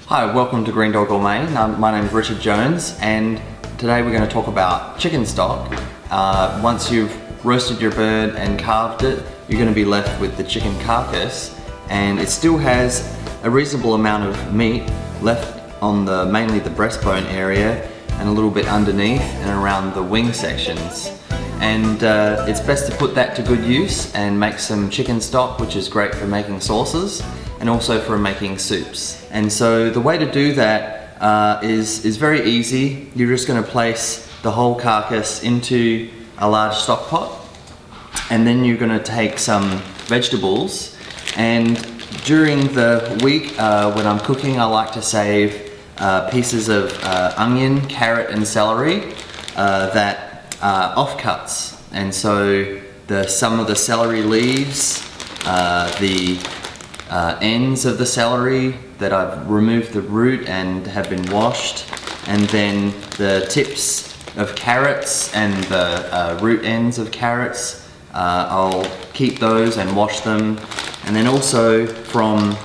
Hi, welcome to Green Door Gourmet. My name is Richard Jones, and today we're going to talk about chicken stock. Once you've roasted your bird and carved it, you're going to be left with the chicken carcass, and it still has a reasonable amount of meat left on mainly the breastbone area and a little bit underneath and around the wing sections. And it's best to put that to good use and make some chicken stock, which is great for making sauces and also for making soups. And so the way to do that is very easy. You're just going to place the whole carcass into a large stock pot, and then you're going to take some vegetables. And during the week when I'm cooking, I like to save pieces of onion, carrot and celery that are offcuts. And so some of the celery leaves, the ends of the celery that I've removed the root and have been washed, and then the tips of carrots and the root ends of carrots, I'll keep those and wash them. And then also from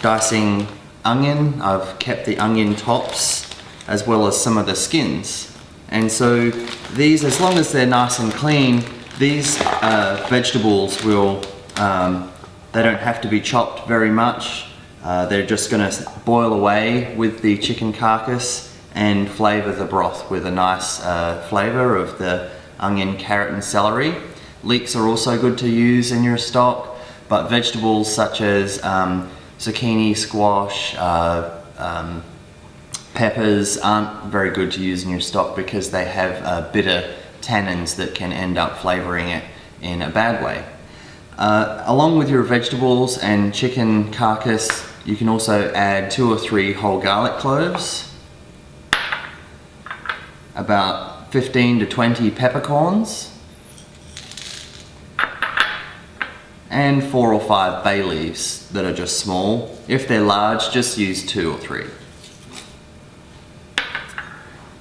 dicing onion, I've kept the onion tops as well as some of the skins. And so these, as long as they're nice and clean, these vegetables will they don't have to be chopped very much. They're just going to boil away with the chicken carcass and flavour the broth with a nice flavour of the onion, carrot and celery. Leeks are also good to use in your stock, but vegetables such as zucchini, squash, peppers aren't very good to use in your stock because they have bitter tannins that can end up flavouring it in a bad way. Along with your vegetables and chicken carcass, you can also add 2 or 3 whole garlic cloves, about 15 to 20 peppercorns, and 4 or 5 bay leaves that are just small. If they're large, just use 2 or 3.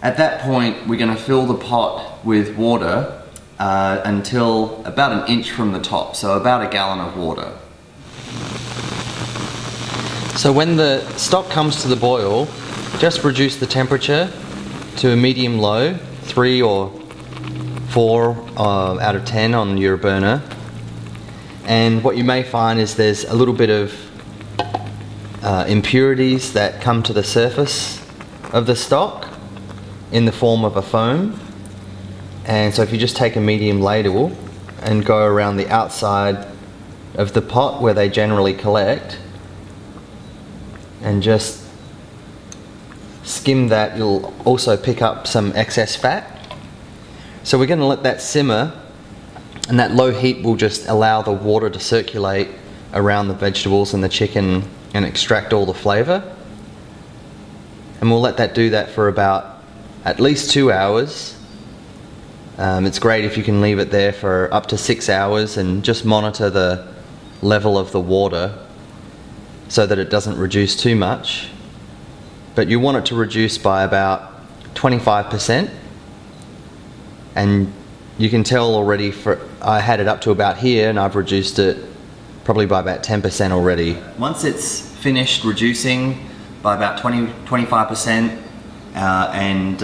At that point, we're going to fill the pot with water until about 1 inch from the top, so about 1 gallon of water. So when the stock comes to the boil, just reduce the temperature to a medium low, 3 or 4 out of 10 on your burner. And what you may find is there's a little bit of impurities that come to the surface of the stock in the form of a foam. And so if you just take a medium ladle and go around the outside of the pot where they generally collect and just skim that, you'll also pick up some excess fat. So we're going to let that simmer, and that low heat will just allow the water to circulate around the vegetables and the chicken and extract all the flavour. And we'll let that do that for about at least 2 hours. It's great if you can leave it there for up to 6 hours and just monitor the level of the water so that it doesn't reduce too much. But you want it to reduce by about 25%, and you can tell already, I had it up to about here and I've reduced it probably by about 10% already. Once it's finished reducing by about 25%, and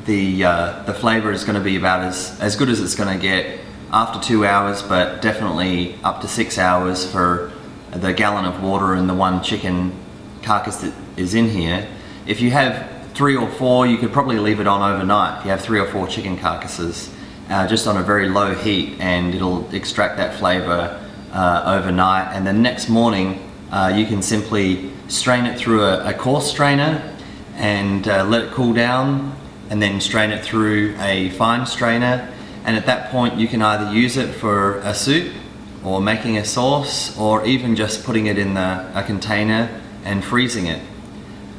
the flavour is going to be about as good as it's going to get after 2 hours, but definitely up to 6 hours for the gallon of water and the 1 chicken carcass that is in here. If you have 3 or 4, you could probably leave it on overnight. If you have 3 or 4 chicken carcasses, just on a very low heat, and it'll extract that flavour overnight. And the next morning you can simply strain it through a coarse strainer and let it cool down, and then strain it through a fine strainer. And at that point you can either use it for a soup or making a sauce, or even just putting it in a container and freezing it.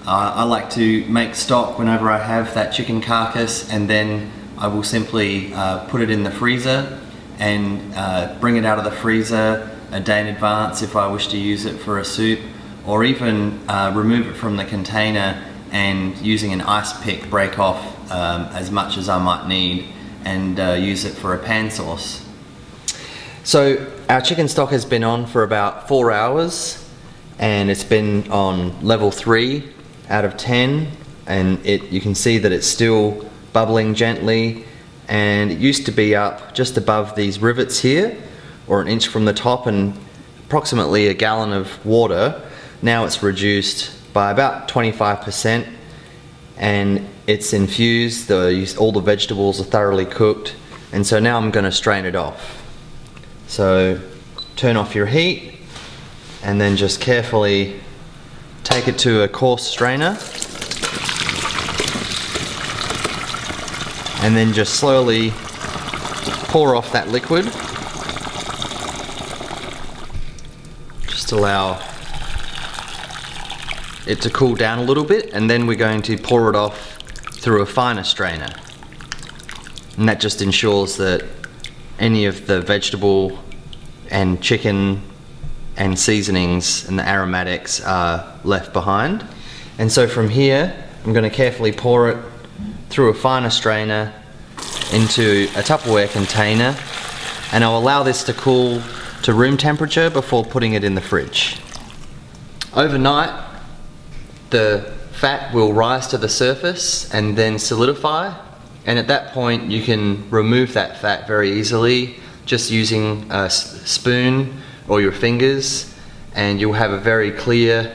I like to make stock whenever I have that chicken carcass, and then I will simply put it in the freezer and bring it out of the freezer a day in advance if I wish to use it for a soup, or even remove it from the container and using an ice pick break off as much as I might need and use it for a pan sauce. So our chicken stock has been on for about 4 hours. and it's been on level 3 out of 10, and you can see that it's still bubbling gently, and it used to be up just above these rivets here, or an inch from the top, and approximately a gallon of water. Now it's reduced by about 25%, and it's infused, all the vegetables are thoroughly cooked, and so now I'm going to strain it off. So turn off your heat and then just carefully take it to a coarse strainer, and then just slowly pour off that liquid. Just allow it to cool down a little bit, and then we're going to pour it off through a finer strainer. And that just ensures that any of the vegetable and chicken and seasonings and the aromatics are left behind. And so from here, I'm going to carefully pour it through a finer strainer into a Tupperware container, and I'll allow this to cool to room temperature before putting it in the fridge. Overnight, the fat will rise to the surface and then solidify, and at that point you can remove that fat very easily just using a spoon or your fingers, and you'll have a very clear,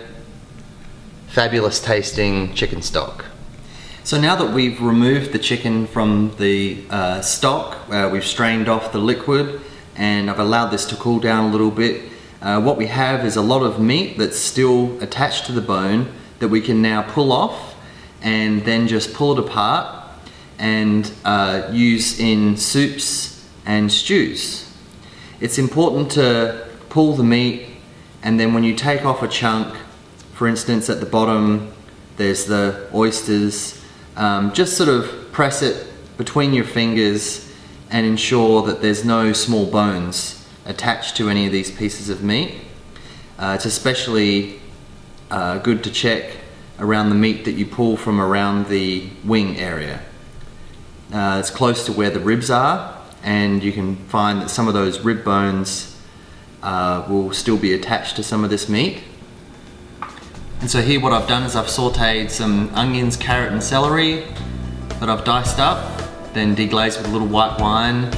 fabulous tasting chicken stock. So now that we've removed the chicken from the stock, we've strained off the liquid, and I've allowed this to cool down a little bit, what we have is a lot of meat that's still attached to the bone that we can now pull off and then just pull it apart and use in soups and stews. It's important to pull the meat, and then when you take off a chunk, for instance at the bottom there's the oysters, just sort of press it between your fingers and ensure that there's no small bones attached to any of these pieces of meat. It's especially good to check around the meat that you pull from around the wing area. It's close to where the ribs are, and you can find that some of those rib bones will still be attached to some of this meat. And so here what I've done is I've sauteed some onions, carrot and celery that I've diced up, then deglazed with a little white wine.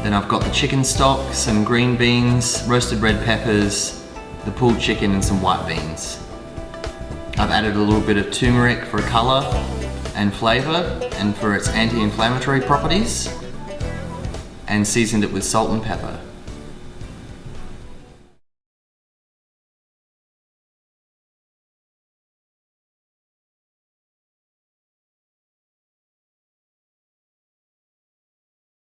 Then I've got the chicken stock, some green beans, roasted red peppers, the pulled chicken and some white beans. I've added a little bit of turmeric for colour and flavour and for its anti-inflammatory properties, and seasoned it with salt and pepper.